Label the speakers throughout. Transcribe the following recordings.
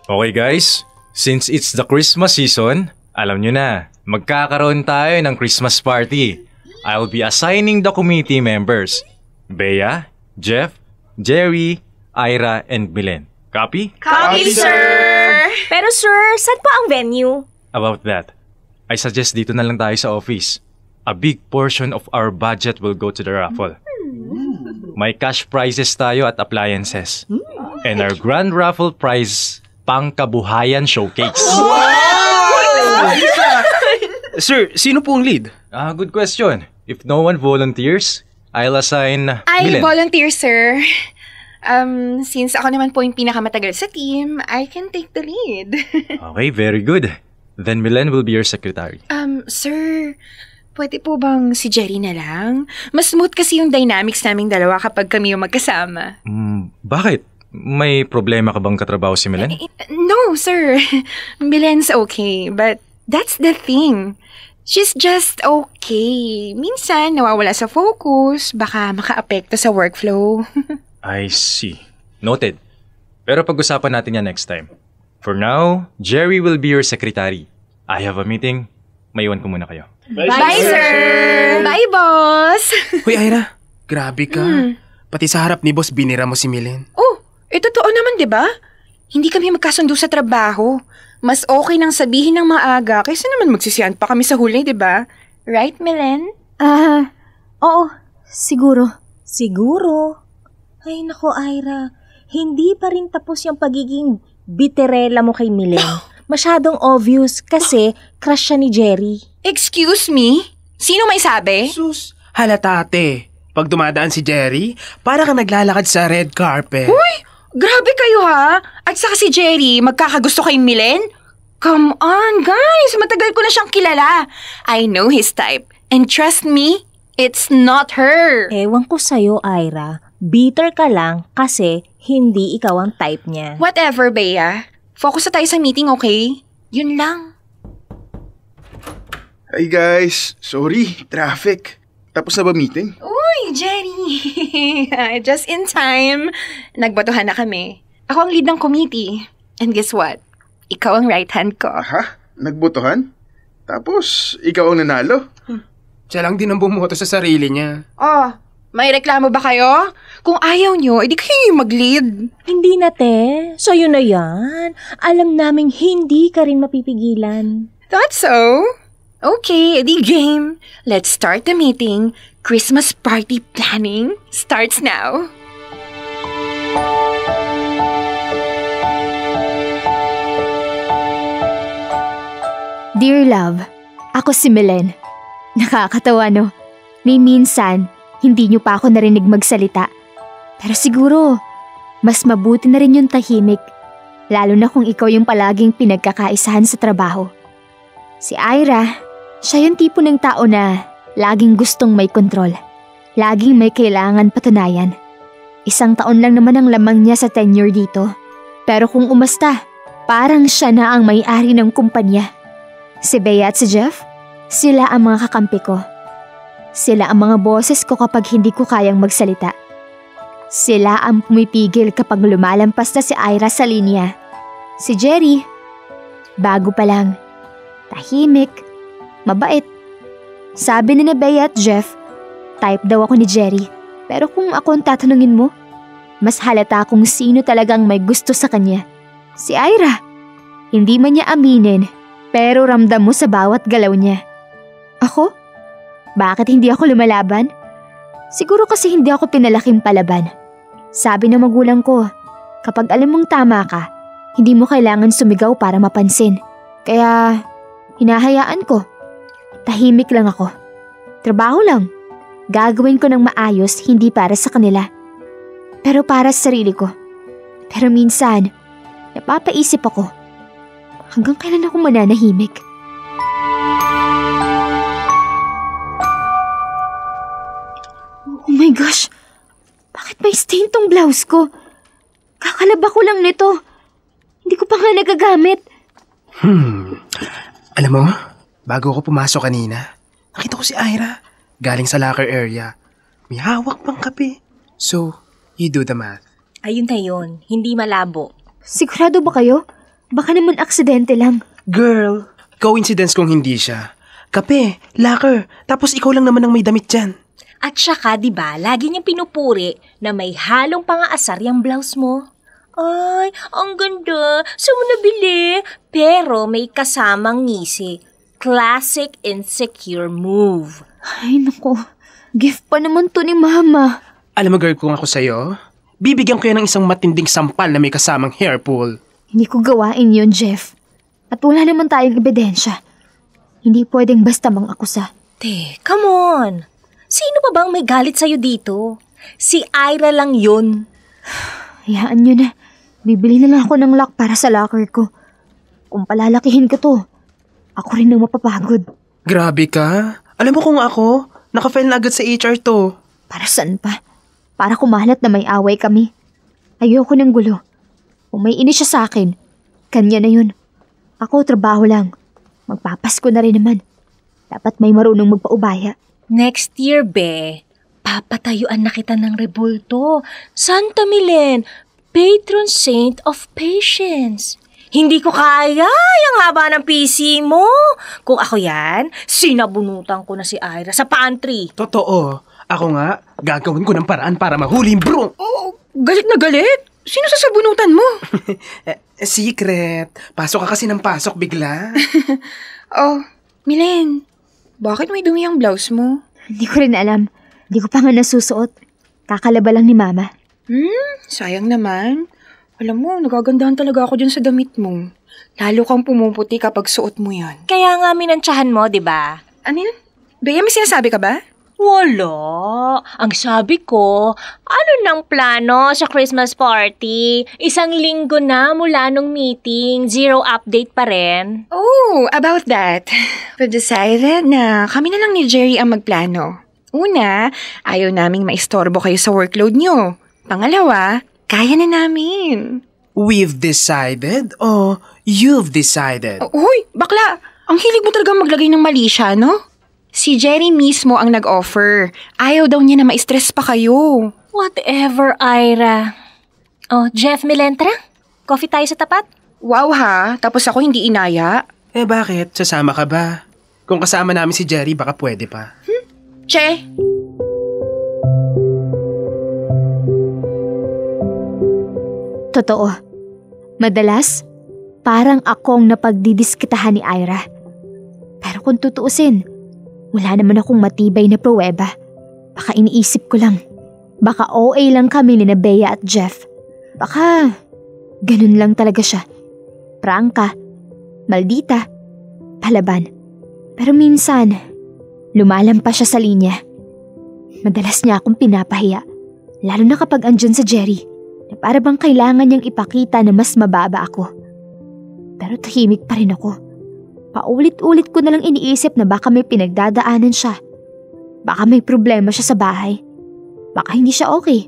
Speaker 1: Okay guys, since it's the Christmas season, alam nyo na, magkakaroon tayo ng Christmas party. I'll be assigning the committee members. Bea, Jeff, Jerry, Ira, and Milen. Copy?
Speaker 2: Copy, sir!
Speaker 3: Pero sir, saan pa ang venue?
Speaker 1: About that, I suggest dito na lang tayo sa office. A big portion of our budget will go to the raffle. May cash prizes tayo at appliances. And our grand raffle prize, pangkabuhayan showcase.
Speaker 4: Sir, sino po ang lead?
Speaker 1: Good question. If no one volunteers, I'll assign
Speaker 2: I
Speaker 1: Milen.
Speaker 2: volunteer, sir. Since ako naman po yung pinakamatagal sa team, I can take the lead.
Speaker 1: Okay, very good. Then Milen will be your secretary.
Speaker 2: Sir, pwede po bang si Jerry na lang? Mas smooth kasi yung dynamics naming dalawa kapag kami yung magkasama.
Speaker 1: Bakit? May problema ka bang katrabaho si Milen?
Speaker 2: No, sir. Milen's okay, but that's the thing. She's just okay. Minsan, nawawala sa focus. Baka maka-apekto sa workflow.
Speaker 1: I see. Noted. Pero pag-usapan natin yan next time. For now, Jerry will be your secretary. I have a meeting. Maiwan ko muna kayo.
Speaker 2: Bye, sir! Bye, boss!
Speaker 4: Hoy, Ira, grabe ka. Pati sa harap ni boss, binira mo si Milen.
Speaker 2: Oh, totoo naman, di ba? Hindi kami magkasundo sa trabaho. Mas okay nang sabihin ng maaga kaysa naman magsisiyan pa kami sa huli, di ba? Right, Milen?
Speaker 3: Oo, siguro. Siguro. Ay nako, Ira. Hindi pa rin tapos yung pagiging biterela mo kay Milen. Masyadong obvious kasi crush siya ni Jerry.
Speaker 2: Excuse me? Sino may sabi?
Speaker 4: Sus, halata ate. Pag dumadaan si Jerry, para ka naglalakad sa red carpet.
Speaker 2: Uy! Grabe kayo ha! At saka si Jerry, magkakagusto kay Milen? Come on, guys! Matagal ko na siyang kilala. I know his type. And trust me, it's not her.
Speaker 3: Ewan ko sa'yo, Ira. Bitter ka lang kasi hindi ikaw ang type niya.
Speaker 2: Whatever, Bea. Focus na tayo sa meeting, okay? Yun lang.
Speaker 5: Hi guys, sorry, traffic. Tapos na ba meeting?
Speaker 2: Uy, Jerry! Just in time. Nagbatuhan na kami. Ako ang lead ng committee. And guess what? Ikaw ang right hand ko.
Speaker 5: Ha? Nagbotohan? Tapos, ikaw ang nanalo?
Speaker 4: Siya lang din ang bumoto sa sarili niya.
Speaker 2: Oh, may reklamo ba kayo? Kung ayaw nyo, edi kayo yung mag-lead.
Speaker 3: Hindi na, te. Sa'yo na yan. Alam naming hindi ka rin mapipigilan.
Speaker 2: Thought so? Okay, edi game. Let's start the meeting. Christmas party planning starts now.
Speaker 6: Dear love, ako si Milen. Nakakatawa no? May minsan, hindi niyo pa ako narinig magsalita. Pero siguro, mas mabuti na rin yung tahimik. Lalo na kung ikaw yung palaging pinagkakaisahan sa trabaho. Si Ira, siya yung tipo ng tao na laging gustong may kontrol. Laging may kailangan patunayan. 1 taon lang naman ang lamang niya sa tenure dito. Pero kung umasta, parang siya na ang may-ari ng kumpanya. Si Bea at si Jeff, sila ang mga kakampi ko. Sila ang mga boses ko kapag hindi ko kayang magsalita. Sila ang pumipigil kapag lumalampas na si Ira sa linya. Si Jerry, bago pa lang. Tahimik, mabait. Sabi ni Bea at Jeff, type daw ako ni Jerry. Pero kung ako ang tatanungin mo, mas halata kung sino talagang may gusto sa kanya. Si Ira, hindi man niya aminin, pero ramdam mo sa bawat galaw niya. Ako? Bakit hindi ako lumalaban? Siguro kasi hindi ako pinalaking palaban. Sabi ng magulang ko, kapag alam mong tama ka, hindi mo kailangan sumigaw para mapansin. Kaya, hinahayaan ko. Tahimik lang ako. Trabaho lang. Gagawin ko ng maayos, hindi para sa kanila. Pero para sa sarili ko. Pero minsan, napapaisip ako, hanggang kailan ako mananahimik? Oh my gosh! Bakit may stain tong blouse ko? Kakalaba ko lang nito. Hindi ko pa nga nagagamit.
Speaker 4: Alam mo, bago ako pumasok kanina, nakita ko si Ira. Galing sa locker area. May hawak pang kape. So, you do the math.
Speaker 3: Ayun na yun. Hindi malabo.
Speaker 6: Sigurado ba kayo? Baka naman aksidente lang.
Speaker 4: Girl, coincidence kung hindi siya. Kape, locker, tapos ikaw lang naman ang may damit dyan.
Speaker 3: At saka, di ba, lagi niyang pinupuri na may halong pangaasar yung blouse mo. Ay, ang ganda. Saan mo nabili? Pero may kasamang ngisi. Classic insecure move.
Speaker 6: Ay, naku. Gift pa naman to ni Mama.
Speaker 4: Alam mo girl, kung ako sa'yo, bibigyan ko yan ng isang matinding sampal na may kasamang hair pull.
Speaker 6: Hindi ko gawain yun, Jeff. At wala naman tayong ebidensya. Hindi pwedeng basta mang-akusa.
Speaker 3: Come on. Sino pa bang may galit sa'yo dito? Si Ira lang yun.
Speaker 6: Hayaan nyo na. Bibili na lang ako ng lock para sa locker ko. Kung palalakihin ko to, ako rin ang mapapagod.
Speaker 4: Grabe ka. Alam mo kung ako, naka-file na agad sa HR to.
Speaker 6: Para saan pa? Para kumalat na may away kami. Ayoko ng gulo. Kung may inis siya sa akin, kanya na yun. Ako, trabaho lang. Magpapasko na rin naman. Dapat may marunong magpaubaya.
Speaker 3: Next year, be, papatayuan na kita ng rebulto. Santa Milen, patron saint of patience. Hindi ko kaya yung haba ng PC mo. Kung ako yan, sinabunutan ko na si Ira sa pantry.
Speaker 4: Totoo. Ako nga, gagawin ko ng paraan para mahuli yung bro.
Speaker 2: Oh, galit na galit? Sino sasabunutan mo?
Speaker 4: Secret. Pasok ka kasi ng pasok bigla.
Speaker 2: Oh, Milen, bakit may dumi ang blouse mo?
Speaker 6: Hindi ko rin alam. Hindi ko pa nga nasusuot. Kakalaba lang ni Mama.
Speaker 2: Sayang naman. Alam mo, nagagandahan talaga ako dyan sa damit mo. Lalo kang pumuputi kapag suot mo yan.
Speaker 3: Kaya nga minantsahan mo, di ba?
Speaker 2: Ano yun? Bea, may sinasabi ka ba?
Speaker 3: Wala. Ang sabi ko, ano nang plano sa Christmas party? 1 linggo na mula nung meeting, 0 update pa rin.
Speaker 2: Oh, about that. We decided na kami na lang ni Jerry ang magplano. Una, ayaw naming maistorbo kayo sa workload nyo. Pangalawa, kaya na namin.
Speaker 4: We've decided o you've decided?
Speaker 2: Uy, bakla! Ang hilig mo talaga maglagay ng mali siya, no? Si Jerry mismo ang nag-offer. Ayaw daw niya na ma-stress pa kayo.
Speaker 3: Whatever, Ira. Oh, Jeff Milentra? Coffee tayo sa tapat?
Speaker 2: Wow ha, tapos ako hindi inaya.
Speaker 4: Bakit? Sasama ka ba? Kung kasama namin si Jerry, baka pwede pa.
Speaker 2: Che!
Speaker 6: Totoo. Madalas, parang akong napagdidiskitahan ni Ira. Pero kung tutuusin, wala naman akong matibay na pruweba. Baka iniisip ko lang. Baka OA lang kami ni Bea at Jeff. Baka ganun lang talaga siya. Prangka, maldita, palaban. Pero minsan, lumalampas siya sa linya. Madalas niya akong pinapahiya. Lalo na kapag andyan sa Jerry. Na para bang kailangan niyang ipakita na mas mababa ako. Pero tahimik pa rin ako. Paulit-ulit ko na lang iniisip na baka may pinagdadaanan siya. Baka may problema siya sa bahay. Baka hindi siya okay.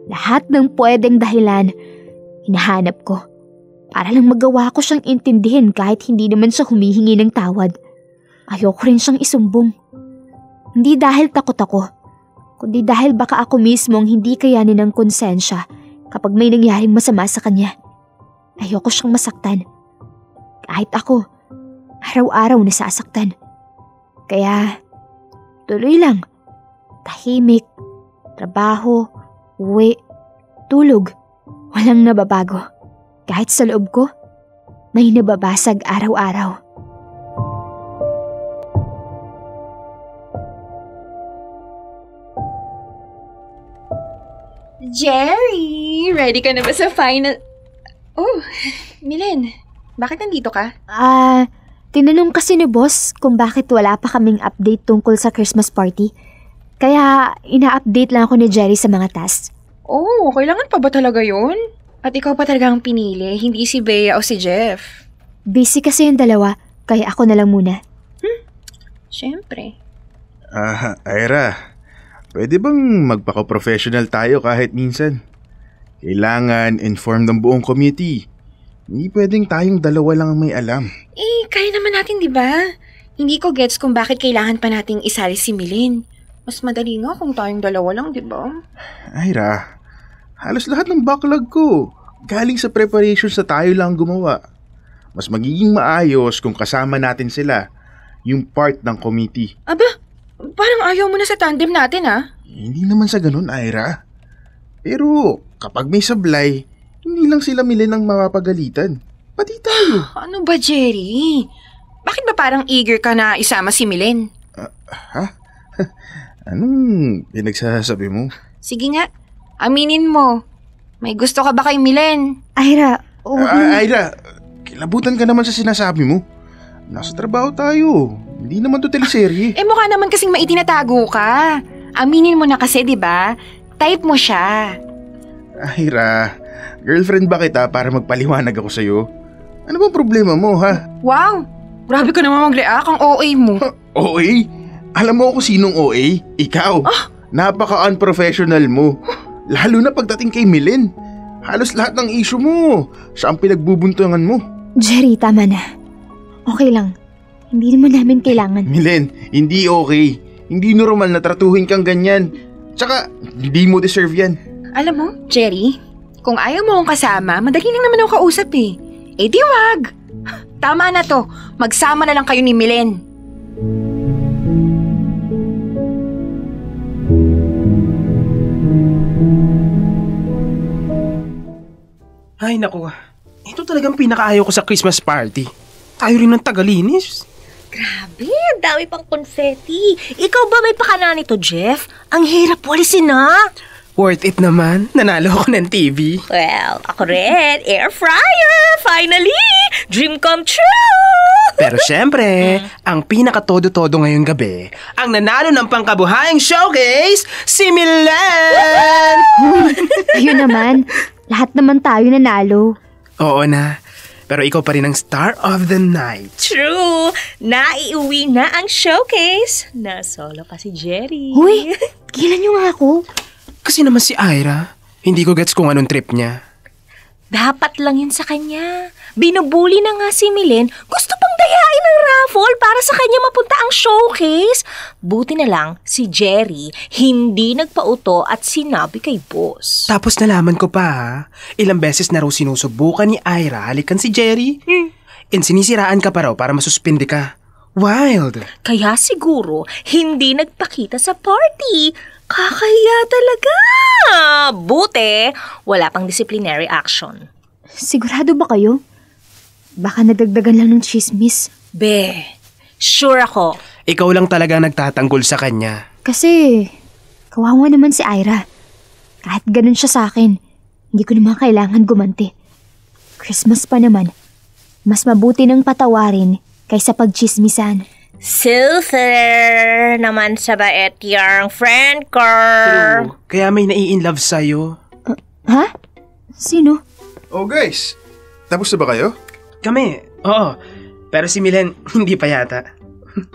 Speaker 6: Lahat ng pwedeng dahilan, hinahanap ko. Para lang magawa ko siyang intindihin kahit hindi naman siya humihingi ng tawad. Ayoko rin siyang isumbong. Hindi dahil takot ako, kundi dahil baka ako mismo ang hindi kayanin ng konsensya kapag may nangyaring masama sa kanya. Ayoko siyang masaktan. Kahit ako, araw-araw nasasaktan. Kaya, tuloy lang. Tahimik, trabaho, uwi, tulog. Walang nababago. Kahit sa loob ko, may nababasag araw-araw.
Speaker 2: Jerry! Ready ka na ba sa final? Oh, Milen, bakit nandito ka?
Speaker 6: Tinanong kasi ni boss kung bakit wala pa kaming update tungkol sa Christmas party. Kaya ina-update lang ako ni Jerry sa mga tasks.
Speaker 2: Oh, kailangan pa ba talaga yun? At ikaw pa talaga ang pinili, hindi si Bea o si Jeff.
Speaker 6: Busy kasi yung dalawa, kaya ako na lang muna.
Speaker 2: Siyempre.
Speaker 5: Ira, pwede bang magpaka-professional tayo kahit minsan? Kailangan inform ng buong committee. Hindi pwedeng tayong dalawa lang ang may alam.
Speaker 2: Kaya naman natin, di ba? Hindi ko gets kung bakit kailangan pa nating isali si Milen. Mas madali nga kung tayong dalawa lang, di ba?
Speaker 5: Ira, halos lahat ng backlog ko galing sa preparations na tayo lang gumawa. Mas magiging maayos kung kasama natin sila, yung part ng committee.
Speaker 2: Aba, parang ayaw mo na sa tandem natin
Speaker 5: Hindi naman sa ganun, Ira. Pero kapag may sablay, hindi lang sila Milen ang mapapagalitan. Pati tayo.
Speaker 2: Ano ba, Jerry? Bakit ba parang eager ka na isama si Milen?
Speaker 5: Anong pinagsasabi mo?
Speaker 2: Sige nga, aminin mo. May gusto ka ba kay Milen?
Speaker 6: Ira,
Speaker 5: Ira, kilabutan ka naman sa sinasabi mo. Nasa trabaho tayo. Hindi naman to teleserye.
Speaker 2: Mukha naman kasing maitinatago ka. Aminin mo na kasi, di ba? Type mo siya.
Speaker 5: Ira, girlfriend ba kita para magpaliwanag ako sa'yo? Ano bang problema mo, ha?
Speaker 2: Wow! Grabe ka naman mag-react, ang OA mo.
Speaker 5: OA? Alam mo ako sinong OA? Ikaw. Napaka-unprofessional mo. Lalo na pagdating kay Milen. Halos lahat ng issue mo, siya ang pinagbubuntungan mo.
Speaker 6: Jerry, tama na. Okay lang. Hindi naman namin kailangan.
Speaker 5: Milen, hindi okay. Hindi normal na tratuhin kang ganyan. Tsaka, hindi mo deserve yan.
Speaker 2: Alam mo, Jerry, kung ayaw mo akong kasama, madali lang naman ako kausap eh. Di wag. Tama na to. Magsama na lang kayo ni Milen.
Speaker 4: Ay, naku. Ito talagang pinakaayaw ko sa Christmas party. Tayo rin ng tagalinis.
Speaker 3: Grabe, ang dami pang confetti. Ikaw ba may pakana nito, Jeff? Ang hirap walisin na.
Speaker 4: Worth it naman. Nanalo ako ng TV.
Speaker 3: Well, ako rin. Air fryer! Finally! Dream come true!
Speaker 4: Pero syempre, ang pinaka-todo-todo ngayong gabi, ang nanalo ng pangkabuhayang showcase, si Milen!
Speaker 6: Ayun naman. Lahat naman tayo nanalo.
Speaker 4: Oo na. Pero ikaw pa rin ang star of the night.
Speaker 3: True! Naiuwi na ang showcase. Nasolo pa si Jerry.
Speaker 6: Huy, gilan niyo nga ako.
Speaker 4: Kasi naman si Ira, hindi ko gets kung anong trip niya.
Speaker 3: Dapat lang yun sa kanya. Binubuli na nga si Milen. Gusto pang dayain ang raffle para sa kanya mapunta ang showcase. Buti na lang, si Jerry hindi nagpauto at sinabi kay boss.
Speaker 4: Tapos nalaman ko pa ilang beses na raw sinusubukan ni Ira halikan si Jerry. And sinisiraan ka pa raw para masuspindi ka. Wild!
Speaker 3: Kaya siguro, hindi nagpakita sa party. Kakahiya talaga. Buti, wala pang disciplinary action.
Speaker 6: Sigurado ba kayo? Baka nadagdagan lang ng chismis.
Speaker 3: Be, sure ako.
Speaker 4: Ikaw lang talaga nagtatanggol sa kanya.
Speaker 6: Kasi, kawawa naman si Ira. Kahit ganun siya sa akin, hindi ko naman kailangan gumanti. Christmas pa naman. Mas mabuti ng patawarin kaysa pagchismisan.
Speaker 3: Silver naman sa bait yung friend ko.
Speaker 4: True. Kaya may nai-inlove sa'yo.
Speaker 6: Ha? Sino?
Speaker 5: Oh guys, tapos na ba kayo?
Speaker 4: Kami, oo. Pero si Milen, hindi pa yata.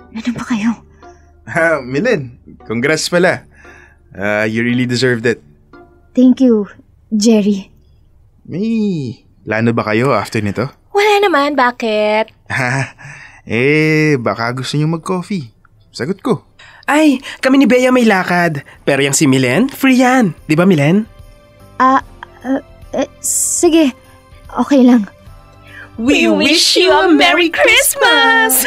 Speaker 6: Ano ba kayo?
Speaker 5: Milen, congrats pala. You really deserved it.
Speaker 6: Thank you, Jerry.
Speaker 5: May plano ba kayo after nito?
Speaker 3: Wala naman, bakit?
Speaker 5: Baka gusto niyo mag-coffee. Sagot ko.
Speaker 4: Ay, kami ni Bea may lakad. Pero yung si Milen, free yan. Di ba, Milen?
Speaker 6: Sige. Okay lang.
Speaker 3: We wish you a Merry Christmas!